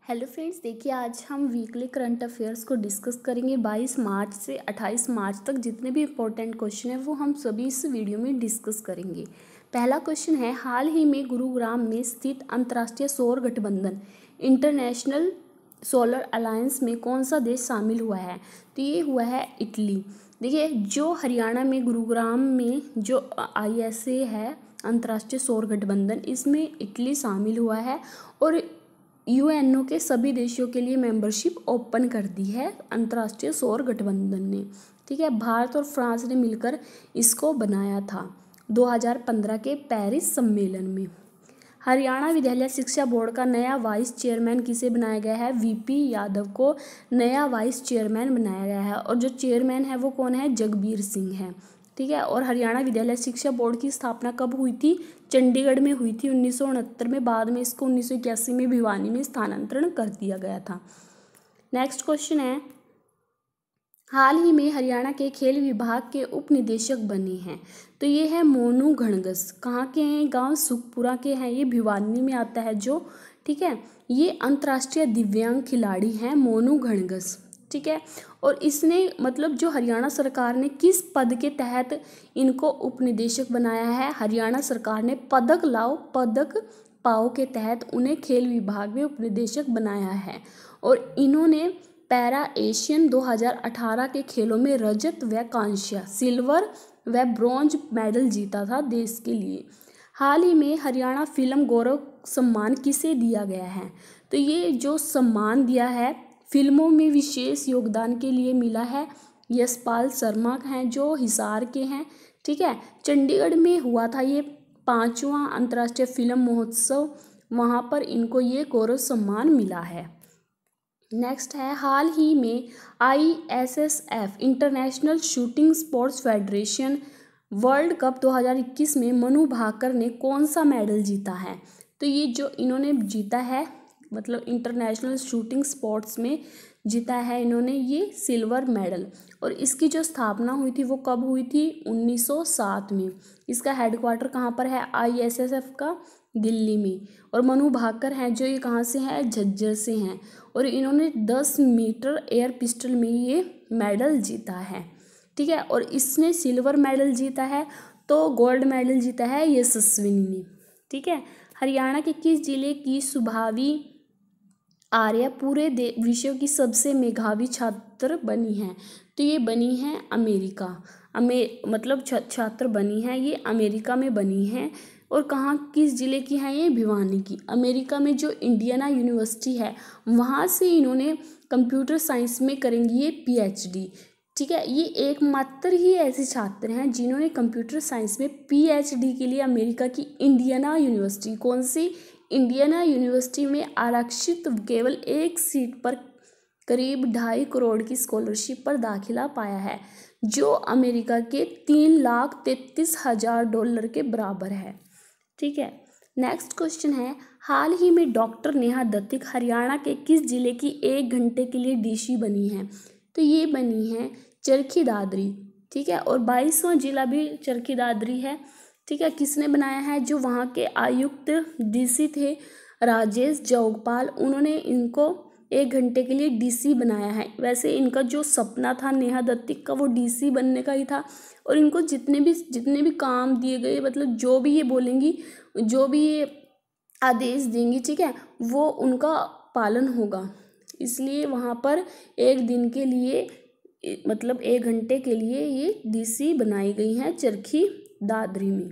Hello friends, देखिए आज हम वीकली करंट अफेयर्स को डिस्कस करेंगे। 22 मार्च से 28 मार्च तक जितने भी इम्पोर्टेंट क्वेश्चन हैं वो हम सभी इस वीडियो में डिस्कस करेंगे। पहला क्वेश्चन है, हाल ही में गुरुग्राम में स्थित अंतर्राष्ट्रीय सौर गठबंधन इंटरनेशनल सोलर अलायंस में कौन सा देश शामिल हुआ है? तो ये हुआ है इटली। देखिए, जो हरियाणा में गुरुग्राम में जो ISA है अंतर्राष्ट्रीय सौर गठबंधन, इसमें इटली शामिल हुआ है और UNO के सभी देशों के लिए मेंबरशिप ओपन कर दी है अंतर्राष्ट्रीय सौर गठबंधन ने। ठीक है, भारत और फ्रांस ने मिलकर इसको बनाया था 2015 के पेरिस सम्मेलन में। हरियाणा विद्यालय शिक्षा बोर्ड का नया वाइस चेयरमैन किसे बनाया गया है? VP यादव को नया वाइस चेयरमैन बनाया गया है और जो चेयरमैन है वो कौन है? जगबीर सिंह है। ठीक है, और हरियाणा विद्यालय शिक्षा बोर्ड की स्थापना कब हुई थी? चंडीगढ़ में हुई थी 1969 में। बाद में इसको 1981 में भिवानी में स्थानांतरण कर दिया गया था। नेक्स्ट क्वेश्चन है, हाल ही में हरियाणा के खेल विभाग के उप निदेशक बने हैं। तो ये है मोनू घणगस। कहाँ के हैं? गांव सुखपुरा के हैं। ये भिवानी में आता है जो। ठीक है, ये अंतर्राष्ट्रीय दिव्यांग खिलाड़ी हैं मोनू घणगस। ठीक है, और इसने मतलब जो हरियाणा सरकार ने किस पद के तहत इनको उप निदेशक बनाया है? हरियाणा सरकार ने पदक पाओ के तहत उन्हें खेल विभाग में उप निदेशक बनाया है और इन्होंने पैरा एशियन 2018 के खेलों में रजत व कांस्य, सिल्वर व ब्रॉन्ज मेडल जीता था देश के लिए। हाल ही में हरियाणा फिल्म गौरव सम्मान किसे दिया गया है? तो ये जो सम्मान दिया है फिल्मों में विशेष योगदान के लिए मिला है यशपाल शर्मा हैं जो हिसार के हैं। ठीक है, चंडीगढ़ में हुआ था ये 5वां अंतर्राष्ट्रीय फिल्म महोत्सव, वहाँ पर इनको ये गौरव सम्मान मिला है। नेक्स्ट है, हाल ही में ISSF international shooting sports federation world cup 2021 में मनु भाकर ने कौन सा मेडल जीता है? तो ये जो इन्होंने जीता है मतलब इंटरनेशनल शूटिंग स्पोर्ट्स में जीता है इन्होंने ये सिल्वर मेडल। और इसकी जो स्थापना हुई थी वो कब हुई थी? 1907 में। इसका हेडक्वार्टर कहाँ पर है? ISSF का दिल्ली में। और मनु भाकर हैं जो ये कहाँ से हैं? झज्जर से हैं और इन्होंने 10 मीटर एयर पिस्टल में ये मेडल जीता है। ठीक है, और इसने सिल्वर मेडल जीता है तो गोल्ड मेडल जीता है यशस्विनी ने। ठीक है, हरियाणा के किस जिले की सुभावी आर्या पूरे विश्व की सबसे मेधावी छात्र बनी है? तो ये बनी है अमेरिका। मतलब छात्र बनी है ये अमेरिका में बनी है। और कहाँ किस जिले की है ये? भिवानी की। अमेरिका में जो इंडियाना यूनिवर्सिटी है वहाँ से इन्होंने कंप्यूटर साइंस में करेंगी ये PhD। ठीक है, ये एकमात्र ही ऐसे छात्र हैं जिन्होंने कंप्यूटर साइंस में PhD के लिए अमेरिका की इंडियाना यूनिवर्सिटी, कौन सी? इंडियाना यूनिवर्सिटी में आरक्षित केवल एक सीट पर करीब 2.5 करोड़ की स्कॉलरशिप पर दाखिला पाया है जो अमेरिका के $3,33,000 के बराबर है। ठीक है, नेक्स्ट क्वेश्चन है, हाल ही में डॉक्टर नेहा दत्त हरियाणा के किस जिले की 1 घंटे के लिए DC बनी है? तो ये बनी है चरखी दादरी। ठीक है, और 22वां जिला भी चरखी दादरी है। ठीक है, किसने बनाया है? जो वहाँ के आयुक्त DC थे राजेश जोगपाल, उन्होंने इनको 1 घंटे के लिए DC बनाया है। वैसे इनका जो सपना था नेहा दत्त का वो DC बनने का ही था और इनको जितने भी काम दिए गए मतलब जो भी ये बोलेंगी, जो भी ये आदेश देंगी, ठीक है, वो उनका पालन होगा। इसलिए वहाँ पर 1 दिन के लिए मतलब 1 घंटे के लिए ये DC बनाई गई हैं चरखी दादरी में।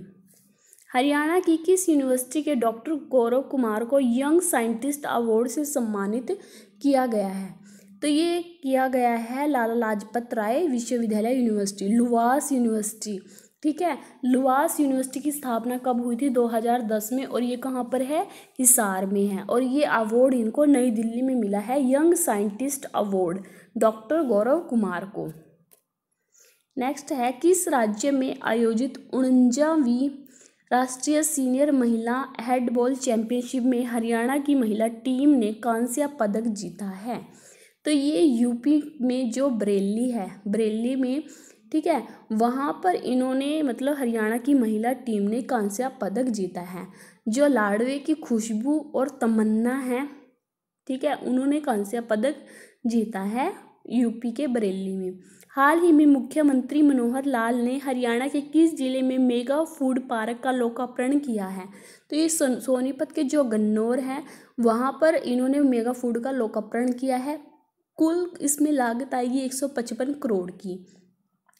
हरियाणा की किस यूनिवर्सिटी के डॉक्टर गौरव कुमार को यंग साइंटिस्ट अवार्ड से सम्मानित किया गया है? तो ये किया गया है लाला लाजपत राय विश्वविद्यालय यूनिवर्सिटी, लुवास यूनिवर्सिटी। ठीक है, लुवास यूनिवर्सिटी की स्थापना कब हुई थी? 2010 में। और ये कहाँ पर है? हिसार में है। और ये अवार्ड इनको नई दिल्ली में मिला है, young scientist award, doctor Gaurav Kumar को। नेक्स्ट है, किस राज्य में आयोजित 49वीं राष्ट्रीय सीनियर महिला हैंडबॉल चैंपियनशिप में हरियाणा की महिला टीम ने कांस्य पदक जीता है? तो ये UP में जो बरेली है, बरेली में, ठीक है, वहाँ पर इन्होंने मतलब हरियाणा की महिला टीम ने कांस्य पदक जीता है। जो लाडवे की खुशबू और तमन्ना है ठीक है, उन्होंने कांस्य पदक जीता है यूपी के बरेली में। हाल ही में मुख्यमंत्री मनोहर लाल ने हरियाणा के किस जिले में मेगा फूड पार्क का लोकार्पण किया है? तो ये सोनीपत के जो गन्नौर है वहाँ पर इन्होंने मेगा फूड का लोकार्पण किया है। कुल इसमें लागत आएगी 155 करोड़ की,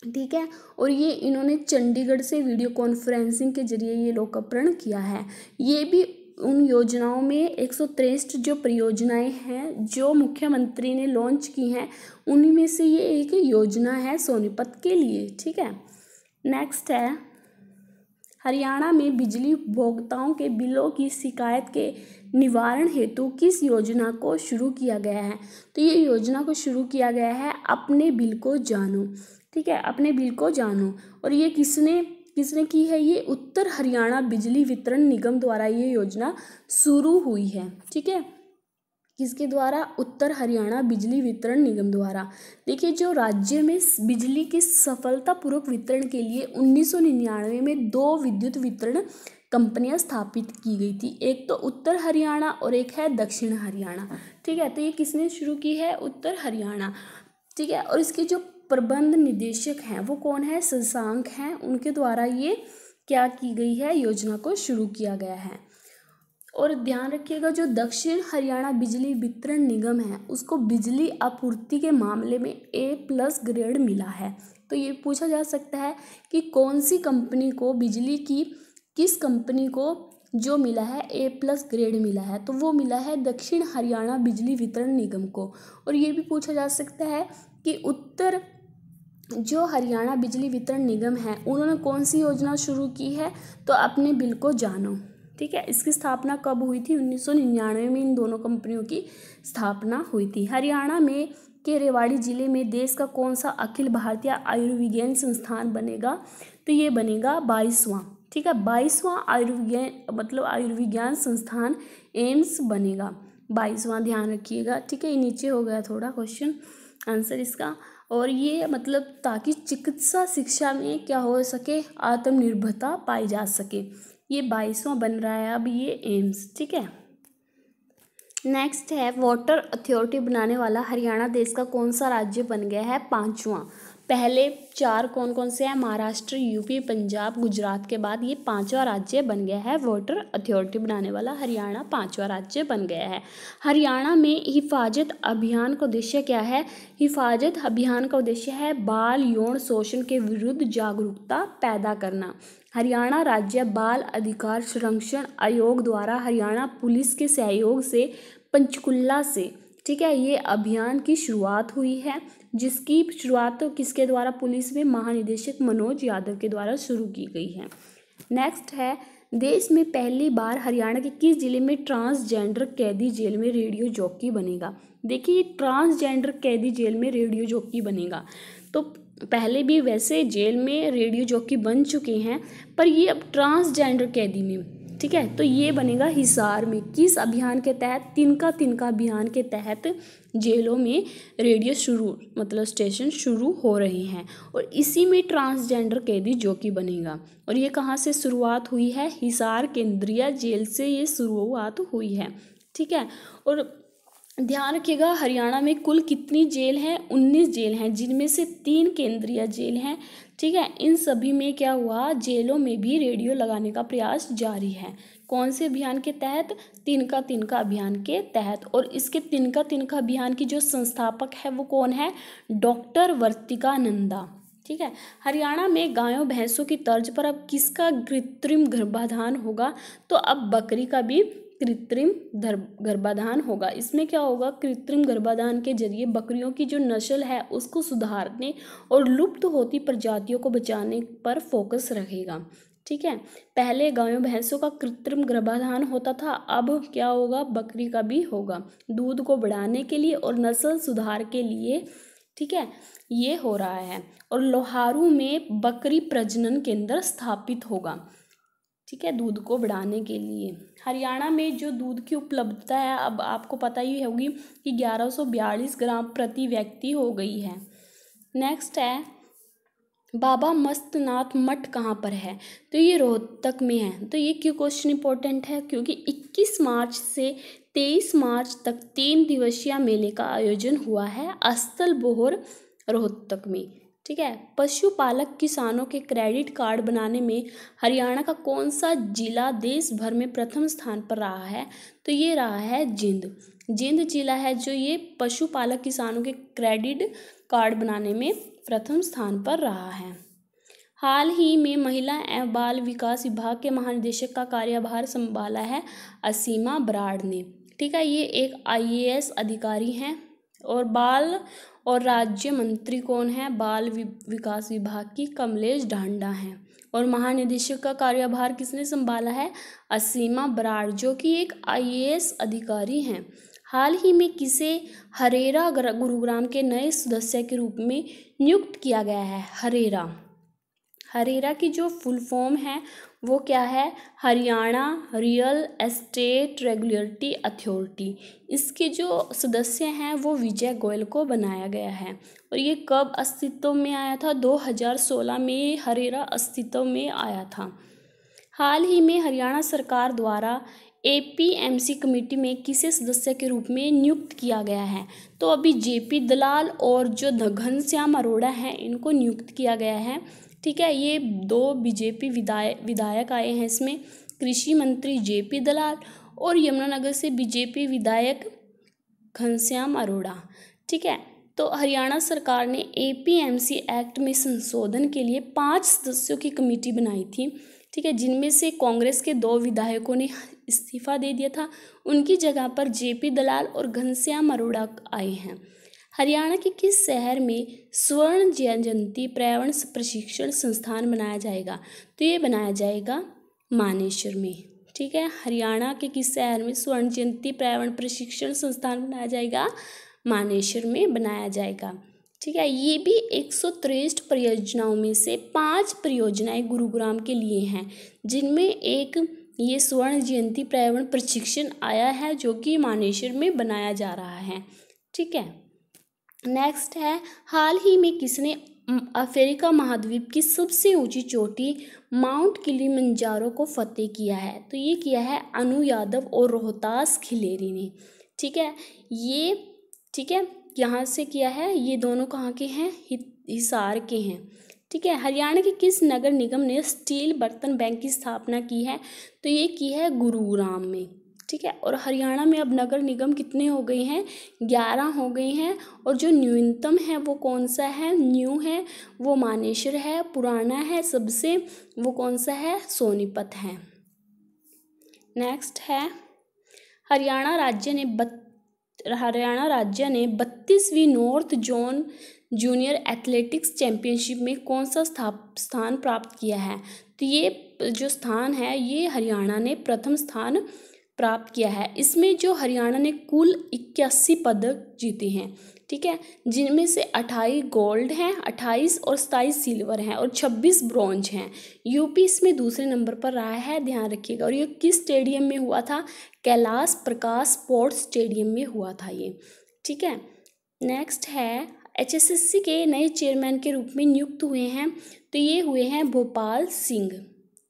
ठीक है। और ये इन्होंने चंडीगढ़ से वीडियो कॉन्फ्रेंसिंग के जरिए ये लोकार्पण किया है। ये भी उन योजनाओं में 163 जो परियोजनाएं हैं जो मुख्यमंत्री ने लॉन्च की हैं उन्हीं में से ये एक योजना है सोनीपत के लिए, ठीक है। नेक्स्ट है, हरियाणा में बिजली उपभोक्ताओं के बिलों की शिकायत के निवारण हेतु किस योजना को शुरू किया गया है? तो ये योजना को शुरू किया गया है अपने बिल को जानो, ठीक है, अपने बिल को जानो। और ये किसने की है? ये उत्तर हरियाणा बिजली वितरण निगम द्वारा ये योजना शुरू हुई है, ठीक है। किसके द्वारा? उत्तर हरियाणा बिजली वितरण निगम द्वारा। देखिए, जो राज्य में बिजली के सफलतापूर्वक वितरण के लिए 1999 में 2 विद्युत वितरण कंपनियां स्थापित की गई थी, एक तो उत्तर हरियाणा और एक है दक्षिण हरियाणा, ठीक है। तो ये किसने शुरू की है? उत्तर हरियाणा, ठीक है। और इसके जो प्रबंध निदेशक हैं वो कौन है? शशांक हैं, उनके द्वारा ये क्या की गई है? योजना को शुरू किया गया है। और ध्यान रखिएगा, जो दक्षिण हरियाणा बिजली वितरण निगम है उसको बिजली आपूर्ति के मामले में A+ ग्रेड मिला है। तो ये पूछा जा सकता है कि कौन सी कंपनी को बिजली की, किस कंपनी को जो मिला है A+ ग्रेड मिला है? तो वो मिला है दक्षिण हरियाणा बिजली वितरण निगम को। और ये भी पूछा जा सकता है कि उत्तर जो हरियाणा बिजली वितरण निगम है उन्होंने कौन सी योजना शुरू की है? तो अपने बिल को जानो, ठीक है। इसकी स्थापना कब हुई थी? 1999 में इन दोनों कंपनियों की स्थापना हुई थी। हरियाणा में के रेवाड़ी जिले में देश का कौन सा अखिल भारतीय आयुर्विज्ञान संस्थान बनेगा? तो ये बनेगा 22वां, ठीक है, 22वां आयुर्विज्ञान संस्थान एम्स बनेगा, 22वां, ध्यान रखिएगा, ठीक है। ये नीचे हो गया थोड़ा क्वेश्चन आंसर इसका। और ये मतलब ताकि चिकित्सा शिक्षा में क्या हो सके? आत्मनिर्भरता पाई जा सके। ये 22वां बन रहा है अब ये एम्स, ठीक है। नेक्स्ट है, वाटर अथॉरिटी बनाने वाला हरियाणा देश का कौन सा राज्य बन गया है? 5वां। पहले 4 कौन कौन से हैं? महाराष्ट्र, यूपी, पंजाब, गुजरात के बाद ये 5वां राज्य बन गया है। वाटर अथॉरिटी बनाने वाला हरियाणा 5वां राज्य बन गया है। हरियाणा में हिफाजत अभियान का उद्देश्य क्या है? हिफाजत अभियान का उद्देश्य है बाल यौन शोषण के विरुद्ध जागरूकता पैदा करना। हरियाणा राज्य बाल अधिकार संरक्षण आयोग द्वारा हरियाणा पुलिस के सहयोग से पंचकुला से, ठीक है, ये अभियान की शुरुआत हुई है, जिसकी शुरुआत किसके द्वारा? पुलिस में महानिदेशक मनोज यादव के द्वारा शुरू की गई है। नेक्स्ट है, देश में पहली बार हरियाणा के किस जिले में ट्रांसजेंडर कैदी जेल में रेडियो जॉकी बनेगा? देखिए, ट्रांसजेंडर कैदी जेल में रेडियो जॉकी बनेगा। तो पहले भी वैसे जेल में रेडियो जॉकी बन चुके हैं, पर ये अब ट्रांसजेंडर कैदी में, ठीक है। तो ये बनेगा हिसार में। किस अभियान के तहत? तिनका तिनका अभियान के तहत जेलों में रेडियो स्टेशन शुरू हो रहे हैं, और इसी में ट्रांसजेंडर कैदी जॉकी बनेगा। और ये कहाँ से शुरुआत हुई है? हिसार केंद्रीय जेल से ये शुरुआत हुई है, ठीक है। और ध्यान रखिएगा, हरियाणा में कुल कितनी जेल हैं? 19 जेल हैं, जिनमें से 3 केंद्रीय जेल हैं, ठीक है। इन सभी में क्या हुआ? जेलों में भी रेडियो लगाने का प्रयास जारी है। कौन से अभियान के तहत? तिनका तिनका अभियान के तहत। और इसके तिनका तिनका अभियान की जो संस्थापक है वो कौन है? डॉक्टर वर्तिका नंदा, ठीक है। हरियाणा में गायों भैंसों की तर्ज पर अब किसका कृत्रिम गर्भाधान होगा? तो अब बकरी का भी कृत्रिम गर्भाधान होगा। इसमें क्या होगा? कृत्रिम गर्भाधान के जरिए बकरियों की जो नस्ल है उसको सुधारने और लुप्त होती प्रजातियों को बचाने पर फोकस रहेगा, ठीक है। पहले गायों भैंसों का कृत्रिम गर्भाधान होता था, अब क्या होगा? बकरी का भी होगा, दूध को बढ़ाने के लिए और नस्ल सुधार के लिए, ठीक है, ये हो रहा है। और लोहारू में बकरी प्रजनन केंद्र स्थापित होगा, ठीक है, दूध को बढ़ाने के लिए। हरियाणा में जो दूध की उपलब्धता है अब आपको पता ही होगी कि 1142 ग्राम प्रति व्यक्ति हो गई है। नेक्स्ट है, बाबा मस्तनाथ मठ कहाँ पर है? तो ये रोहतक में है। तो ये क्यों क्वेश्चन इंपॉर्टेंट है? क्योंकि 21 मार्च से 23 मार्च तक 3 दिवसीय मेले का आयोजन हुआ है अस्थल बोहर रोहतक में। ठीक है। पशुपालक किसानों के क्रेडिट कार्ड बनाने में हरियाणा का कौन सा जिला देश भर में प्रथम स्थान पर रहा है? तो ये रहा है जिंद। जिंद जिला है जो ये पशुपालक किसानों के क्रेडिट कार्ड बनाने में प्रथम स्थान पर रहा है। हाल ही में महिला एवं बाल विकास विभाग के महानिदेशक का कार्यभार संभाला है असीमा बराड़ ने। ठीक है। ये एक IAS अधिकारी हैं। और बाल और राज्य मंत्री कौन है? बाल विकास विभाग की कमलेश ढांडा हैं। और महानिदेशक का कार्यभार किसने संभाला है? असीमा बराड़, जो कि एक IAS अधिकारी हैं। हाल ही में किसे हरेरा गुरुग्राम के नए सदस्य के रूप में नियुक्त किया गया है? हरेरा की जो फुल फॉर्म है वो क्या है? Haryana real estate regulatory authority. इसके जो सदस्य हैं वो विजय गोयल को बनाया गया है। और ये कब अस्तित्व में आया था? 2016 में हरेरा अस्तित्व में आया था। हाल ही में हरियाणा सरकार द्वारा APMC कमेटी में किसे सदस्य के रूप में नियुक्त किया गया है? तो अभी JP दलाल और जो घनश्याम अरोड़ा हैं इनको नियुक्त किया गया है। ठीक है। ये 2 BJP विधायक आए हैं इसमें, कृषि मंत्री JP दलाल और यमुनानगर से BJP विधायक घनश्याम अरोड़ा। ठीक है। तो हरियाणा सरकार ने APMC एक्ट में संशोधन के लिए 5 सदस्यों की कमेटी बनाई थी। ठीक है। जिनमें से कांग्रेस के 2 विधायकों ने इस्तीफा दे दिया था। उनकी जगह पर JP दलाल और घनश्याम अरोड़ा आए हैं। हरियाणा के किस शहर में स्वर्ण जयंती पर्यावरण प्रशिक्षण संस्थान बनाया जाएगा? तो ये बनाया जाएगा मानेसर में। ठीक है। हरियाणा के किस शहर में स्वर्ण जयंती पर्यावरण प्रशिक्षण संस्थान बनाया जाएगा? मानेसर में बनाया जाएगा। ठीक है। ये भी 163 परियोजनाओं में से 5 परियोजनाएं गुरुग्राम के लिए हैं, जिनमें एक ये स्वर्ण जयंती पर्यावरण प्रशिक्षण आया है जो कि मानेसर में बनाया जा रहा है। ठीक है। नेक्स्ट है, हाल ही में किसने अफ्रीका महाद्वीप की सबसे ऊंची चोटी माउंट किलिमंजारो को फतेह किया है? तो ये किया है अनु यादव और रोहतास खिलेरी ने। ठीक है। ये ठीक है यहाँ से किया है। ये दोनों कहाँ के हैं? हिसार के हैं। ठीक है। हरियाणा के किस नगर निगम ने स्टील बर्तन बैंक की स्थापना की है? तो ये की है गुरुग्राम में। ठीक है। और हरियाणा में अब नगर निगम कितने हो गए हैं? 11 हो गए हैं। और जो न्यूनतम है वो कौन सा है? न्यू है वो मानेसर है। पुराना है सबसे वो कौन सा है? सोनीपत है। नेक्स्ट है, हरियाणा राज्य ने 32वीं north zone junior athletics championship में कौन सा स्थान प्राप्त किया है? तो ये जो स्थान है ये हरियाणा ने प्रथम स्थान प्राप्त किया है। इसमें जो हरियाणा ने कुल 81 पदक जीते हैं। ठीक है। जिनमें से 28 गोल्ड हैं, 28 और 27 सिल्वर हैं और 26 ब्रॉन्ज हैं। यूपी इसमें दूसरे नंबर पर रहा है, ध्यान रखिएगा। और ये किस स्टेडियम में हुआ था? कैलाश प्रकाश स्पोर्ट्स स्टेडियम में हुआ था ये। ठीक है। नेक्स्ट है, HSSC के नए चेयरमैन के रूप में नियुक्त हुए हैं तो ये हुए हैं भोपाल सिंह।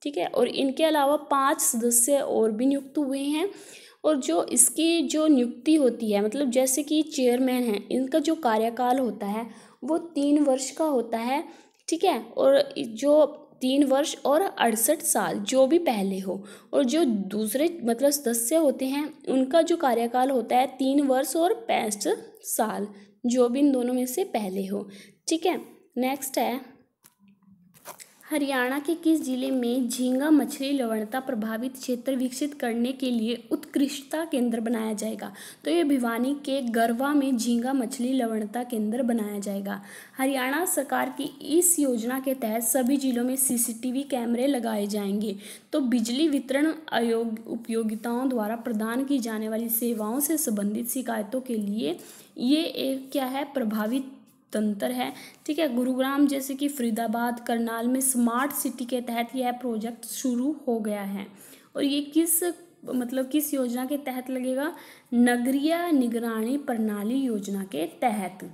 ठीक है। और इनके अलावा 5 सदस्य और भी नियुक्त हुए हैं। और जो इसकी जो नियुक्ति होती है, मतलब जैसे कि चेयरमैन हैं, इनका जो कार्यकाल होता है वो 3 वर्ष का होता है। ठीक है। और जो 3 वर्ष और 68 साल जो भी पहले हो, और जो दूसरे मतलब सदस्य होते हैं उनका जो कार्यकाल होता है 3 वर्ष और 65 साल जो भी इन दोनों में से पहले हो। ठीक है। नेक्स्ट है, हरियाणा के किस जिले में झींगा मछली लवणता प्रभावित क्षेत्र विकसित करने के लिए उत्कृष्टता केंद्र बनाया जाएगा? तो ये भिवानी के गरवा में झींगा मछली लवणता केंद्र बनाया जाएगा। हरियाणा सरकार की इस योजना के तहत सभी जिलों में CCTV कैमरे लगाए जाएंगे। तो बिजली वितरण उपयोगिताओं द्वारा प्रदान की जाने वाली सेवाओं से संबंधित शिकायतों के लिए ये एक क्या है? प्रभावित तंत्र है। ठीक है। गुरुग्राम जैसे कि फरीदाबाद, करनाल में स्मार्ट सिटी के तहत यह प्रोजेक्ट शुरू हो गया है। और ये किस योजना के तहत लगेगा? नगरीय निगरानी प्रणाली योजना के तहत।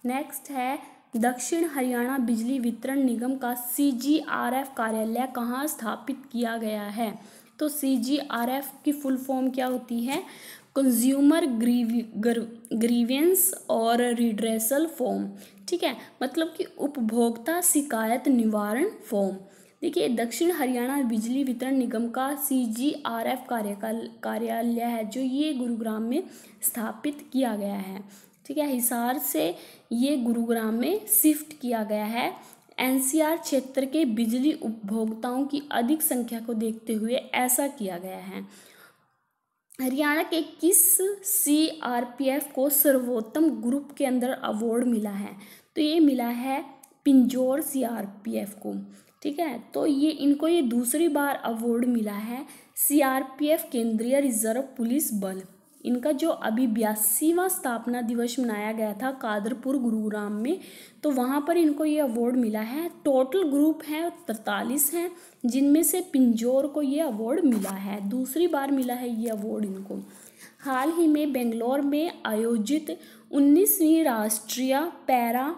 नेक्स्ट है, दक्षिण हरियाणा बिजली वितरण निगम का CGRF कार्यालय कहाँ स्थापित किया गया है? तो CGRF की फुल फॉर्म क्या होती है? कंज्यूमर ग्रीवेंस और रिड्रेसल फॉर्म, ठीक है, मतलब कि उपभोक्ता शिकायत निवारण फॉर्म। देखिए, दक्षिण हरियाणा बिजली वितरण निगम का CGRF कार्यालय है जो ये गुरुग्राम में स्थापित किया गया है, ठीक है। हिसार से ये गुरुग्राम में शिफ्ट किया गया है। NCR क्षेत्र के बिजली उपभोक्ताओं की अधिक संख्या को देखते हुए ऐसा किया गया है। हरियाणा के किस CRPF को सर्वोत्तम ग्रुप के अंदर अवार्ड मिला है? तो ये मिला है पिंजौर CRPF को, ठीक है। तो इनको दूसरी बार अवार्ड मिला है। CRPF केंद्रीय रिजर्व पुलिस बल, इनका जो अभी 82वां स्थापना दिवस मनाया गया था कादरपुर गुरुग्राम में, तो वहाँ पर इनको ये अवार्ड मिला है। टोटल ग्रुप हैं 43 हैं, जिनमें से पिंजौर को ये अवार्ड मिला है, दूसरी बार मिला है ये अवार्ड इनको। हाल ही में बेंगलोर में आयोजित 19वीं राष्ट्रीय पैरा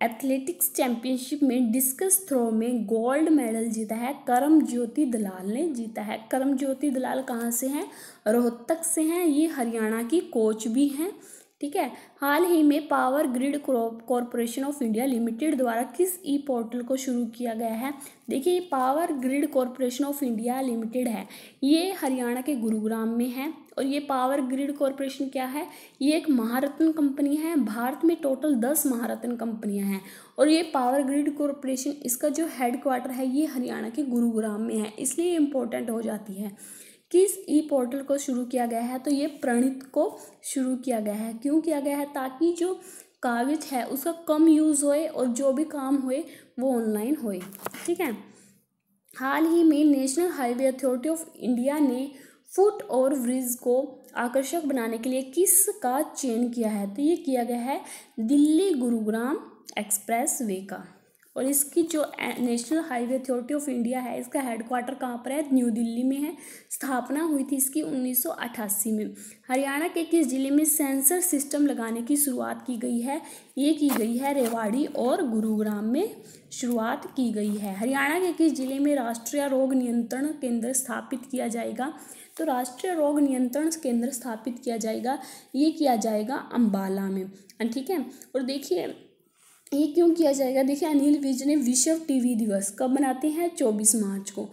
एथलेटिक्स चैंपियनशिप में डिस्कस थ्रो में गोल्ड मेडल जीता है करमज्योति दलाल ने जीता है। करमज्योति दलाल कहाँ से हैं? रोहतक से हैं। ये हरियाणा की कोच भी हैं, ठीक है। हाल ही में power grid corporation of India limited द्वारा किस ई पोर्टल को शुरू किया गया है? देखिए, ये power grid corporation of India limited है, ये हरियाणा के गुरुग्राम में है। और ये पावर ग्रिड कॉरपोरेशन क्या है? ये एक महारत्न कंपनी है। भारत में टोटल 10 महारत्न कंपनियां हैं और ये पावर ग्रिड कॉरपोरेशन, इसका जो हेडक्वार्टर है ये हरियाणा के गुरुग्राम में है, इसलिए इम्पोर्टेंट हो जाती है। किस ई पोर्टल को शुरू किया गया है? तो ये प्रणीत को शुरू किया गया है। क्यों किया गया है? ताकि जो कागज है उसका कम यूज़ होए और जो भी काम होए वो ऑनलाइन होए, ठीक है। हाल ही में national highway authority of India ने फुट और ब्रिज को आकर्षक बनाने के लिए किस का चयन किया है? तो ये किया गया है दिल्ली गुरुग्राम एक्सप्रेस वे का। और इसकी जो national highway authority of India है, इसका हेडक्वार्टर कहाँ पर है? न्यू दिल्ली में है। स्थापना हुई थी इसकी 1988 में। हरियाणा के किस जिले में सेंसर सिस्टम लगाने की शुरुआत की गई है? ये की गई है रेवाड़ी और गुरुग्राम में शुरुआत की गई है। हरियाणा के किस जिले में राष्ट्रीय रोग नियंत्रण केंद्र स्थापित किया जाएगा? तो राष्ट्रीय रोग नियंत्रण केंद्र स्थापित किया जाएगा, ये किया जाएगा अंबाला में, ठीक है। और देखिए, ये क्यों किया जाएगा? देखिए, अनिल विज ने विश्व टीबी दिवस कब मनाते हैं? 24 मार्च को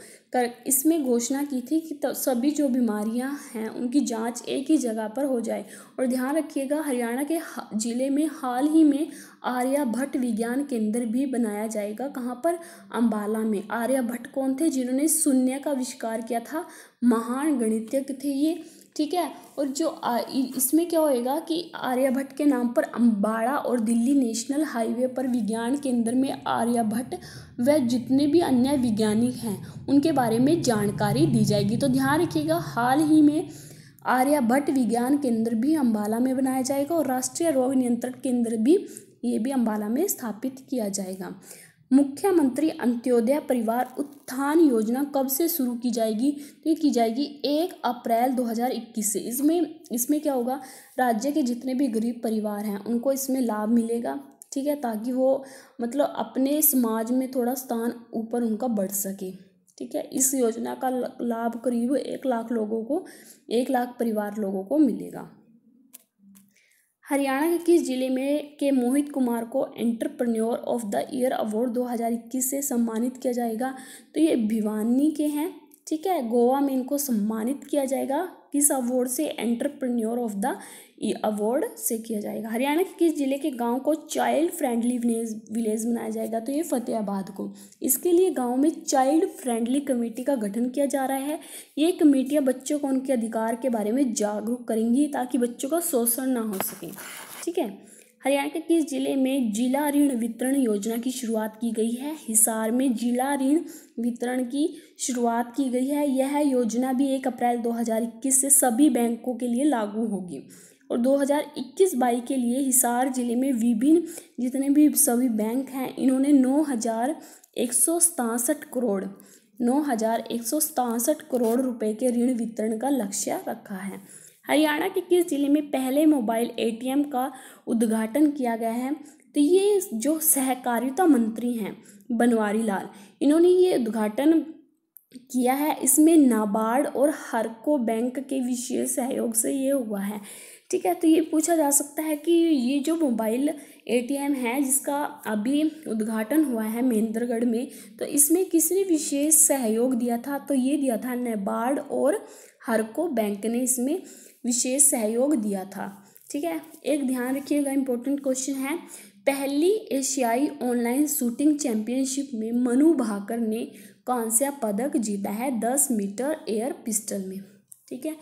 इसमें घोषणा की थी कि सभी जो बीमारियां हैं उनकी जांच एक ही जगह पर हो जाए। और ध्यान रखिएगा, हरियाणा के जिले में हाल ही में आर्यभट्ट विज्ञान केंद्र भी बनाया जाएगा। कहाँ पर? अंबाला में। आर्यभट्ट कौन थे? जिन्होंने शून्य का आविष्कार किया था, महान गणितज्ञ थे ये, ठीक है। और जो इसमें क्या होएगा कि आर्यभट्ट के नाम पर अंबाला और दिल्ली नेशनल हाईवे पर विज्ञान केंद्र में आर्यभट्ट व जितने भी अन्य वैज्ञानिक हैं उनके बारे में जानकारी दी जाएगी। तो ध्यान रखिएगा, हाल ही में आर्यभट्ट विज्ञान केंद्र भी अंबाला में बनाया जाएगा और राष्ट्रीय रोग नियंत्रण केंद्र भी, ये भी अंबाला में स्थापित किया जाएगा। मुख्यमंत्री अंत्योदय परिवार उत्थान योजना कब से शुरू की जाएगी? तो ये की जाएगी 1 अप्रैल 2021 से। इसमें क्या होगा? राज्य के जितने भी गरीब परिवार हैं उनको इसमें लाभ मिलेगा, ठीक है, ताकि वो मतलब अपने समाज में थोड़ा स्थान ऊपर उनका बढ़ सके, ठीक है। इस योजना का लाभ करीब 1 लाख लोगों को, 1 लाख परिवार लोगों को मिलेगा। हरियाणा के किस जिले में के मोहित कुमार को entrepreneur of the year award 2021 से सम्मानित किया जाएगा? तो ये भिवानी के हैं, ठीक है। गोवा में इनको सम्मानित किया जाएगा किस अवार्ड से? एंटरप्रेन्योर ऑफ द अवार्ड से किया जाएगा। हरियाणा के किस जिले के गांव को चाइल्ड फ्रेंडली विलेज बनाया जाएगा? तो ये फतेहाबाद को। इसके लिए गांव में चाइल्ड फ्रेंडली कमेटी का गठन किया जा रहा है। ये कमेटियां बच्चों को उनके अधिकार के बारे में जागरूक करेंगी ताकि बच्चों का शोषण ना हो सके, ठीक है। हरियाणा के किस जिले में जिला ऋण वितरण योजना की शुरुआत की गई है? हिसार में जिला ऋण वितरण की शुरुआत की गई है। यह योजना भी 1 अप्रैल 2021 से सभी बैंकों के लिए लागू होगी। और 2021-22 के लिए हिसार जिले में विभिन्न जितने भी सभी बैंक हैं इन्होंने 9,167 करोड़ रुपए के ऋण वितरण का लक्ष्य रखा है। हरियाणा के किस जिले में पहले मोबाइल ATM का उद्घाटन किया गया है? तो ये जो सहकारिता मंत्री हैं बनवारी लाल, इन्होंने ये उद्घाटन किया है। इसमें नाबार्ड और हरको बैंक के विशेष सहयोग से ये हुआ है। ठीक है, तो ये पूछा जा सकता है कि ये जो मोबाइल एटीएम है जिसका अभी उद्घाटन हुआ है महेंद्रगढ़ में, तो इसमें किसने विशेष सहयोग दिया था? तो ये दिया था नाबार्ड और हरको बैंक ने इसमें विशेष सहयोग दिया था। ठीक है, एक ध्यान रखिएगा, इंपॉर्टेंट क्वेश्चन है। पहली एशियाई ऑनलाइन शूटिंग चैंपियनशिप में मनु भाकर ने कांस्य पदक जीता है 10 मीटर एयर पिस्टल में। ठीक है,